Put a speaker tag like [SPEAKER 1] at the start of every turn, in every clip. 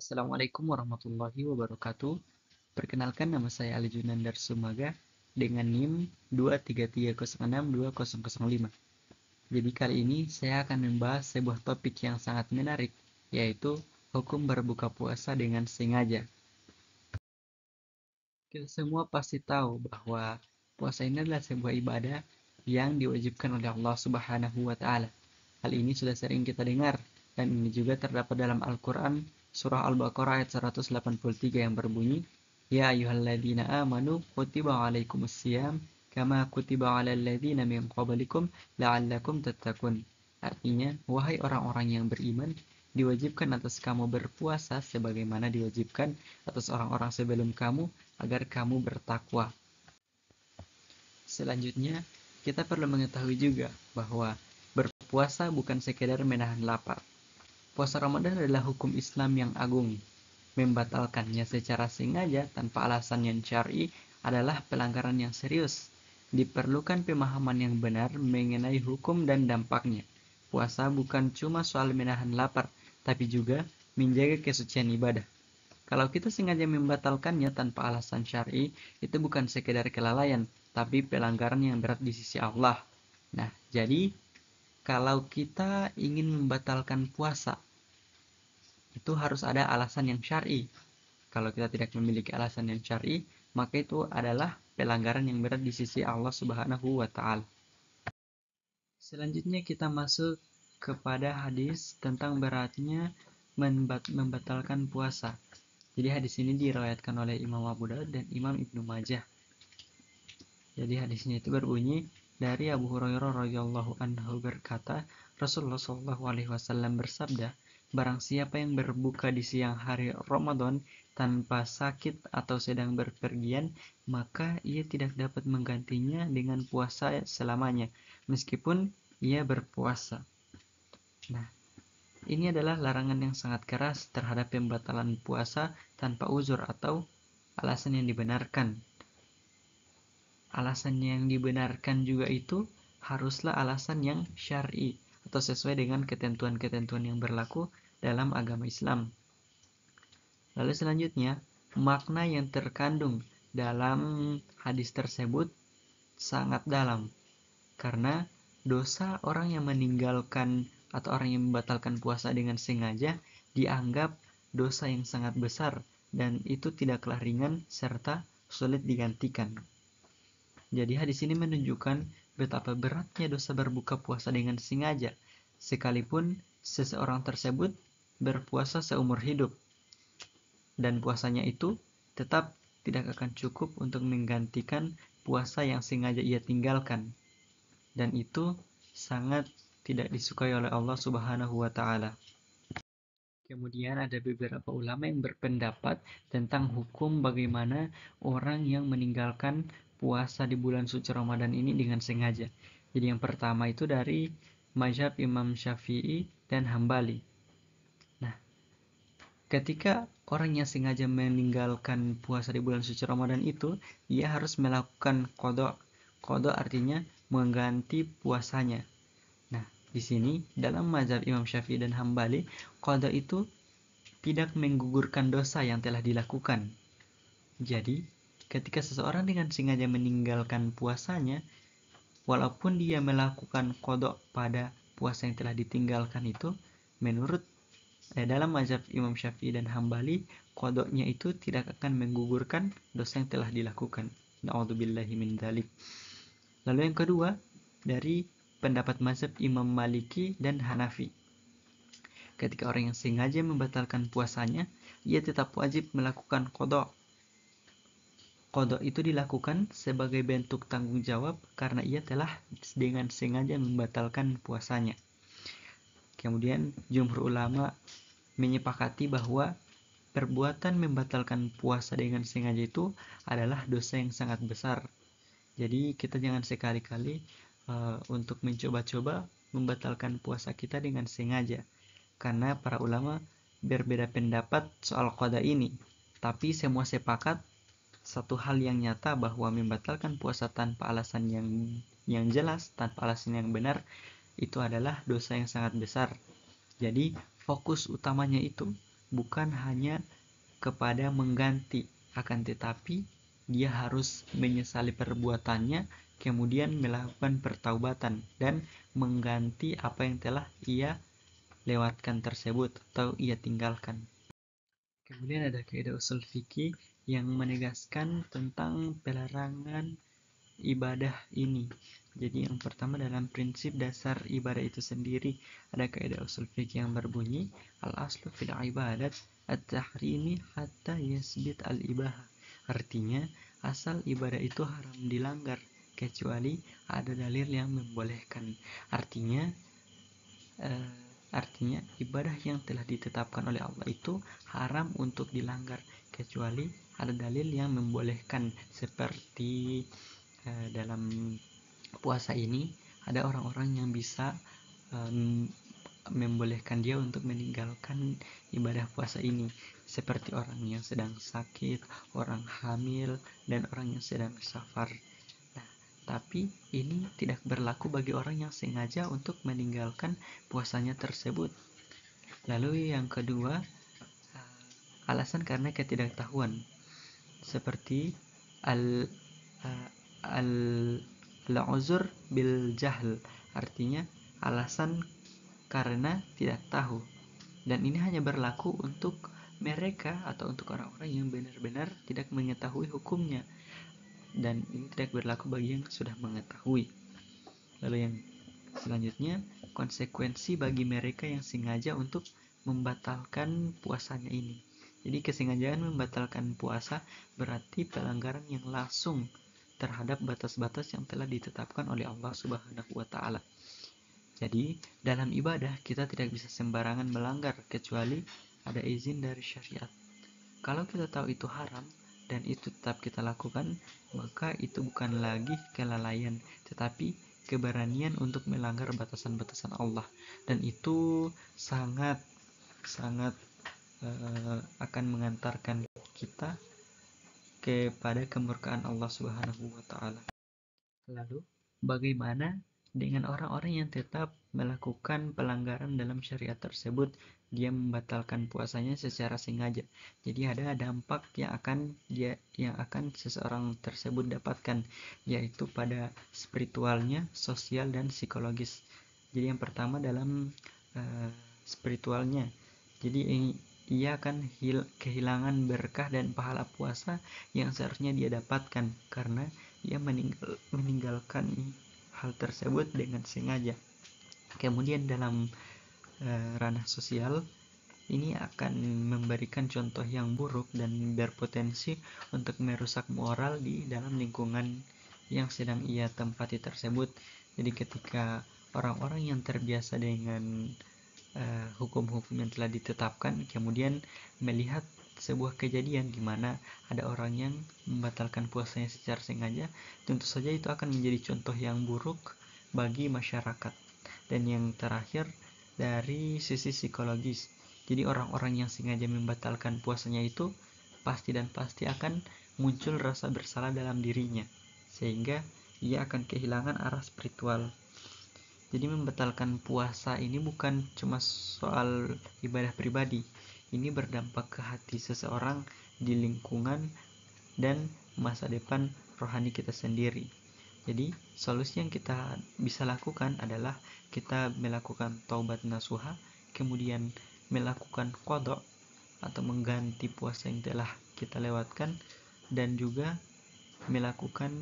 [SPEAKER 1] Assalamualaikum warahmatullahi wabarakatuh. Perkenalkan, nama saya Ali Junandar Sumaga dengan NIM 233062005. Jadi kali ini saya akan membahas sebuah topik yang sangat menarik, yaitu hukum berbuka puasa dengan sengaja. Kita semua pasti tahu bahwa puasa ini adalah sebuah ibadah yang diwajibkan oleh Allah Subhanahu wa Ta'ala. Hal ini sudah sering kita dengar, dan ini juga terdapat dalam Al-Quran surah Al-Baqarah ayat 183 yang berbunyi, Ya ayyuhalladzina amanu kutiba alaikumusiyam kama kutiba alal ladzina min qablikum la'allakum tattaqun. Artinya, wahai orang-orang yang beriman, diwajibkan atas kamu berpuasa sebagaimana diwajibkan atas orang-orang sebelum kamu agar kamu bertakwa. Selanjutnya, kita perlu mengetahui juga bahwa berpuasa bukan sekedar menahan lapar. Puasa Ramadan adalah hukum Islam yang agung. Membatalkannya secara sengaja tanpa alasan yang syar'i adalah pelanggaran yang serius. Diperlukan pemahaman yang benar mengenai hukum dan dampaknya. Puasa bukan cuma soal menahan lapar, tapi juga menjaga kesucian ibadah. Kalau kita sengaja membatalkannya tanpa alasan syar'i, itu bukan sekedar kelalaian, tapi pelanggaran yang berat di sisi Allah. Nah, jadi kalau kita ingin membatalkan puasa, itu harus ada alasan yang syar'i. Kalau kita tidak memiliki alasan yang syar'i, maka itu adalah pelanggaran yang berat di sisi Allah Subhanahu wa Ta'ala. Selanjutnya kita masuk kepada hadis tentang beratnya membatalkan puasa. Jadi hadis ini diriwayatkan oleh Imam Abu Daud dan Imam Ibnu Majah. Jadi hadisnya itu berbunyi, dari Abu Hurairah radhiyallahu anhu berkata, Rasulullah shallallahu alaihi wasallam bersabda, barang siapa yang berbuka di siang hari Ramadan tanpa sakit atau sedang berpergian, maka ia tidak dapat menggantinya dengan puasa selamanya, meskipun ia berpuasa. Nah, ini adalah larangan yang sangat keras terhadap pembatalan puasa tanpa uzur atau alasan yang dibenarkan. Alasan yang dibenarkan juga itu haruslah alasan yang syar'i atau sesuai dengan ketentuan-ketentuan yang berlaku dalam agama Islam. Lalu selanjutnya, makna yang terkandung dalam hadis tersebut sangat dalam, karena dosa orang yang meninggalkan atau orang yang membatalkan puasa dengan sengaja dianggap dosa yang sangat besar, dan itu tidaklah ringan serta sulit digantikan. Jadi hadis ini menunjukkan betapa beratnya dosa berbuka puasa dengan sengaja, sekalipun seseorang tersebut berpuasa seumur hidup, dan puasanya itu tetap tidak akan cukup untuk menggantikan puasa yang sengaja ia tinggalkan, dan itu sangat tidak disukai oleh Allah Subhanahu wa Ta'ala. Kemudian ada beberapa ulama yang berpendapat tentang hukum bagaimana orang yang meninggalkan puasa di bulan suci Ramadan ini dengan sengaja. Jadi yang pertama itu dari mazhab Imam Syafi'i dan Hambali. Nah, ketika orang yang sengaja meninggalkan puasa di bulan suci Ramadan itu, ia harus melakukan qadha. Qadha artinya mengganti puasanya. Nah, di sini dalam mazhab Imam Syafi'i dan Hambali, qadha itu tidak menggugurkan dosa yang telah dilakukan. Jadi, ketika seseorang dengan sengaja meninggalkan puasanya, walaupun dia melakukan qadha pada puasa yang telah ditinggalkan itu, menurut dalam mazhab Imam Syafi'i dan Hambali, qadha-nya itu tidak akan menggugurkan dosa yang telah dilakukan. Na'udzubillahi min dzalik. Lalu yang kedua, dari pendapat mazhab Imam Maliki dan Hanafi. Ketika orang yang sengaja membatalkan puasanya, ia tetap wajib melakukan qadha. Qadha itu dilakukan sebagai bentuk tanggung jawab karena ia telah dengan sengaja membatalkan puasanya. Kemudian jumhur ulama menyepakati bahwa perbuatan membatalkan puasa dengan sengaja itu adalah dosa yang sangat besar. Jadi kita jangan sekali-kali untuk mencoba-coba membatalkan puasa kita dengan sengaja, karena para ulama berbeda pendapat soal qadha ini. Tapi semua sepakat satu hal yang nyata, bahwa membatalkan puasa tanpa alasan yang jelas, tanpa alasan yang benar, itu adalah dosa yang sangat besar. Jadi fokus utamanya itu bukan hanya kepada mengganti, akan tetapi dia harus menyesali perbuatannya, kemudian melakukan pertaubatan dan mengganti apa yang telah ia lewatkan tersebut atau ia tinggalkan. Kemudian ada kaidah usul fikih yang menegaskan tentang pelarangan ibadah ini. Jadi yang pertama dalam prinsip dasar ibadah itu sendiri ada kaidah usul fikih yang berbunyi al-aslu fil ibadat at-tahrimi hatta yasbit al-ibaha. Artinya asal ibadah itu haram dilanggar kecuali ada dalil yang membolehkan. Artinya ibadah yang telah ditetapkan oleh Allah itu haram untuk dilanggar kecuali ada dalil yang membolehkan, seperti dalam puasa ini ada orang-orang yang bisa membolehkan dia untuk meninggalkan ibadah puasa ini, seperti orang yang sedang sakit, orang hamil, dan orang yang sedang safar. Nah, tapi ini tidak berlaku bagi orang yang sengaja untuk meninggalkan puasanya tersebut. Lalu yang kedua, alasan karena ketidaktahuan, seperti al-uzur bil jahl, artinya alasan karena tidak tahu. Dan ini hanya berlaku untuk mereka atau untuk orang-orang yang benar-benar tidak mengetahui hukumnya. Dan ini tidak berlaku bagi yang sudah mengetahui. Lalu yang selanjutnya, konsekuensi bagi mereka yang sengaja untuk membatalkan puasanya ini. Jadi kesengajaan membatalkan puasa berarti pelanggaran yang langsung terhadap batas-batas yang telah ditetapkan oleh Allah Subhanahu wa taala. Jadi, dalam ibadah kita tidak bisa sembarangan melanggar kecuali ada izin dari syariat. Kalau kita tahu itu haram dan itu tetap kita lakukan, maka itu bukan lagi kelalaian, tetapi keberanian untuk melanggar batasan-batasan Allah. Dan itu sangat akan mengantarkan kita kepada kemurkaan Allah Subhanahu wa taala. Lalu, bagaimana dengan orang-orang yang tetap melakukan pelanggaran dalam syariat tersebut? Dia membatalkan puasanya secara sengaja. Jadi ada dampak yang akan seseorang tersebut dapatkan, yaitu pada spiritualnya, sosial, dan psikologis. Jadi yang pertama dalam spiritualnya. Jadi ia akan kehilangan berkah dan pahala puasa yang seharusnya dia dapatkan karena ia meninggalkan hal tersebut dengan sengaja. Kemudian dalam ranah sosial, ini akan memberikan contoh yang buruk dan berpotensi untuk merusak moral di dalam lingkungan yang sedang ia tempati tersebut. Jadi ketika orang-orang yang terbiasa dengan hukum-hukum yang telah ditetapkan kemudian melihat sebuah kejadian di mana ada orang yang membatalkan puasanya secara sengaja, tentu saja itu akan menjadi contoh yang buruk bagi masyarakat. Dan yang terakhir dari sisi psikologis, jadi orang-orang yang sengaja membatalkan puasanya itu pasti akan muncul rasa bersalah dalam dirinya, sehingga ia akan kehilangan arah spiritual. Jadi membatalkan puasa ini bukan cuma soal ibadah pribadi, ini berdampak ke hati seseorang, di lingkungan, dan masa depan rohani kita sendiri. Jadi solusi yang kita bisa lakukan adalah kita melakukan taubat nasuha, kemudian melakukan qadha atau mengganti puasa yang telah kita lewatkan, dan juga melakukan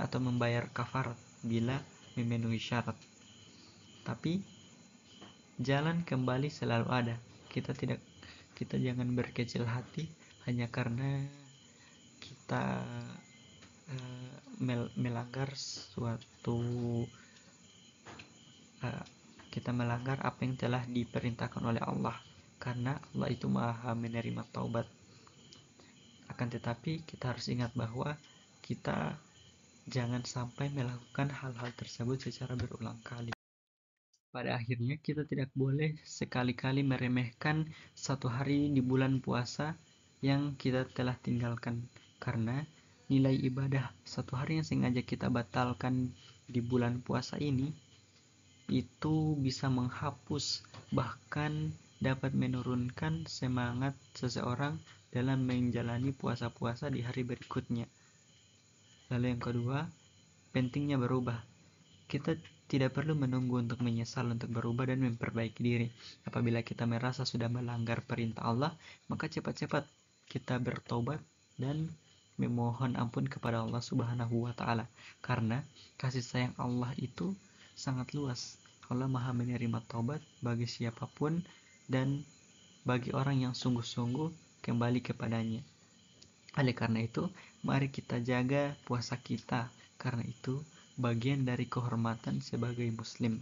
[SPEAKER 1] atau membayar kafarat bila memenuhi syarat. Tapi jalan kembali selalu ada. Kita jangan berkecil hati hanya karena kita melanggar kita melanggar apa yang telah diperintahkan oleh Allah, karena Allah itu Maha menerima taubat. Akan tetapi kita harus ingat bahwa kita jangan sampai melakukan hal-hal tersebut secara berulang kali. Pada akhirnya kita tidak boleh sekali-kali meremehkan satu hari di bulan puasa yang kita telah tinggalkan, karena nilai ibadah satu hari yang sengaja kita batalkan di bulan puasa ini itu bisa menghapus bahkan dapat menurunkan semangat seseorang dalam menjalani puasa-puasa di hari berikutnya. Lalu yang kedua, pentingnya berubah. Kita tidak perlu menunggu untuk menyesal untuk berubah dan memperbaiki diri. Apabila kita merasa sudah melanggar perintah Allah, maka cepat-cepat kita bertobat dan memohon ampun kepada Allah Subhanahu wa taala. Karena kasih sayang Allah itu sangat luas. Allah Maha menerima taubat bagi siapapun dan bagi orang yang sungguh-sungguh kembali kepadanya. Oleh karena itu, mari kita jaga puasa kita. Karena itu, bagian dari kehormatan sebagai muslim.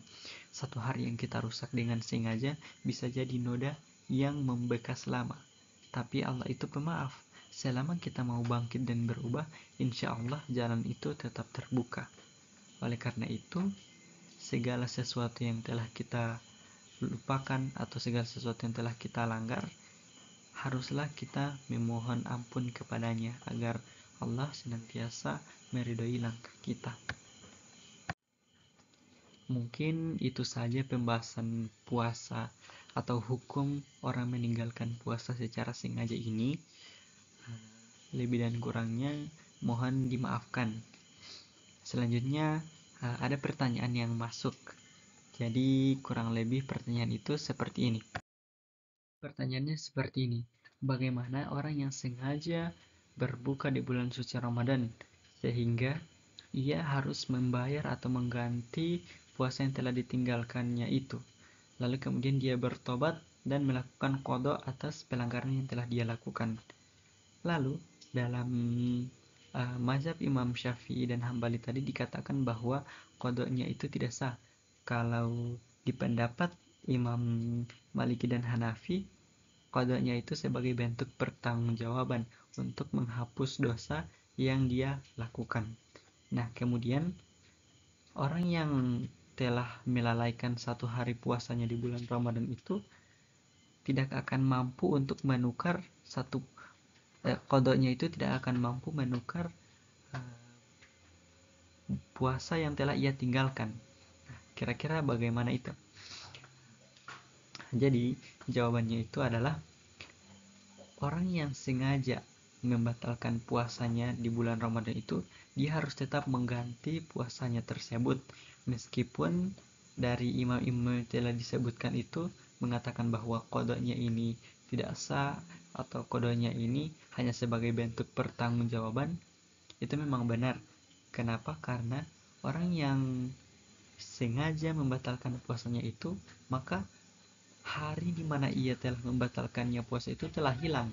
[SPEAKER 1] Satu hari yang kita rusak dengan sengaja bisa jadi noda yang membekas lama. Tapi Allah itu pemaaf. Selama kita mau bangkit dan berubah, insya Allah jalan itu tetap terbuka. Oleh karena itu, segala sesuatu yang telah kita lupakan atau segala sesuatu yang telah kita langgar, haruslah kita memohon ampun kepadanya agar Allah senantiasa meridhoi langkah kita. Mungkin itu saja pembahasan puasa atau hukum orang meninggalkan puasa secara sengaja ini. Lebih dan kurangnya mohon dimaafkan. Selanjutnya ada pertanyaan yang masuk. Jadi kurang lebih pertanyaan itu seperti ini. Pertanyaannya seperti ini. Bagaimana orang yang sengaja berbuka di bulan suci Ramadan sehingga ia harus membayar atau mengganti puasa yang telah ditinggalkannya itu. Lalu kemudian dia bertobat dan melakukan qada atas pelanggaran yang telah dia lakukan. Lalu dalam mazhab Imam Syafi'i dan Hambali tadi dikatakan bahwa qadanya itu tidak sah. Kalau di pendapat Imam Maliki dan Hanafi, qadanya itu sebagai bentuk pertanggungjawaban untuk menghapus dosa yang dia lakukan. Nah, kemudian orang yang telah melalaikan satu hari puasanya di bulan Ramadan itu tidak akan mampu untuk menukar qadanya itu tidak akan mampu menukar puasa yang telah ia tinggalkan. Kira-kira bagaimana itu? Jadi, jawabannya itu adalah orang yang sengaja membatalkan puasanya di bulan Ramadan itu, dia harus tetap mengganti puasanya tersebut. Meskipun dari imam-imam yang telah disebutkan itu mengatakan bahwa qadanya ini tidak sah atau qadanya ini hanya sebagai bentuk pertanggungjawaban, itu memang benar. Kenapa? Karena orang yang sengaja membatalkan puasanya itu, maka hari di mana ia telah membatalkannya puasa itu telah hilang.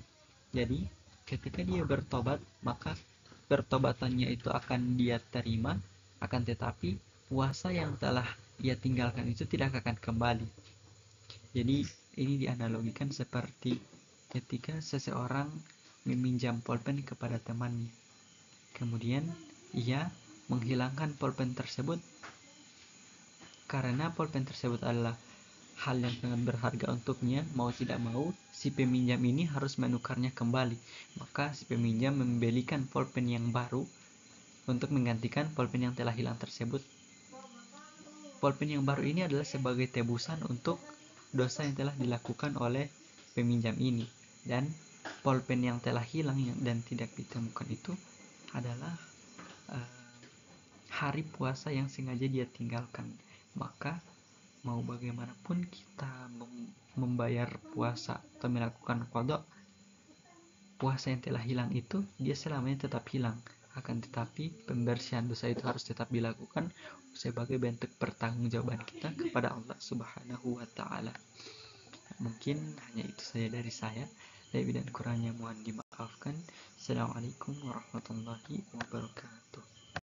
[SPEAKER 1] Jadi, ketika dia bertobat, maka pertobatannya itu akan dia terima, akan tetapi puasa yang telah ia tinggalkan itu tidak akan kembali. Jadi, ini dianalogikan seperti ketika seseorang meminjam pulpen kepada temannya. Kemudian, ia menghilangkan pulpen tersebut karena pulpen tersebut adalah hal yang sangat berharga untuknya. Mau tidak mau, si peminjam ini harus menukarnya kembali. Maka si peminjam membelikan pulpen yang baru untuk menggantikan pulpen yang telah hilang tersebut. Pulpen yang baru ini adalah sebagai tebusan untuk dosa yang telah dilakukan oleh peminjam ini. Dan pulpen yang telah hilang dan tidak ditemukan itu adalah hari puasa yang sengaja dia tinggalkan. Maka mau bagaimanapun kita membayar puasa atau melakukan qada, puasa yang telah hilang itu dia selamanya tetap hilang. Akan tetapi pembersihan dosa itu harus tetap dilakukan sebagai bentuk pertanggungjawaban kita kepada Allah Subhanahu wa taala. Mungkin hanya itu saja dari saya. Lebih dan kurangnya mohon dimaafkan. Assalamualaikum warahmatullahi wabarakatuh.